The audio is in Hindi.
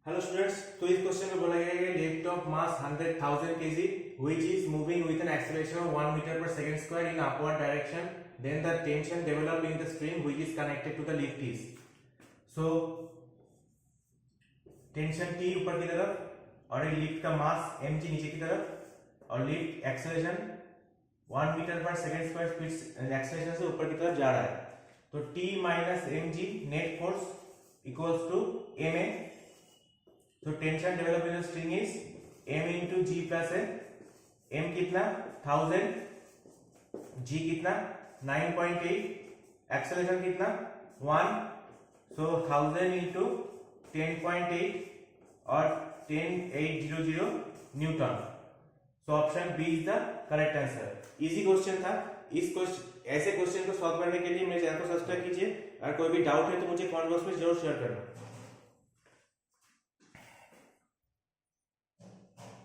हेलो स्टूडेंट्स, तो इस क्वेश्चन में बोला गया है lift of mass 100,000 kg which is moving with an acceleration of 1 meter per second square in upward direction, then the tension developed in the string which is connected to the lift is. So tension T ऊपर की तरफ और लिफ्ट का मास mg नीचे की तरफ और lift acceleration 1 metre per second square speed acceleration से ऊपर की तरफ जा रहा है. तो T minus mg net force equals to ma. So tension developed in the string is m into g plus n. m कितना 1000, g कितना 9.8, एक्सेलरेशन कितना 1. So 1000 into 10.8 और 10800 newton. So option B is the correct answer. Easy question था. इस क्वेश्चन ऐसे क्वेश्चन को सॉल्व करने के लिए मेरे चैनल को सब्सक्राइब कीजिए. अगर कोई भी डाउट है तो मुझे कमेंट बॉक्स में जरूर शेयर करना.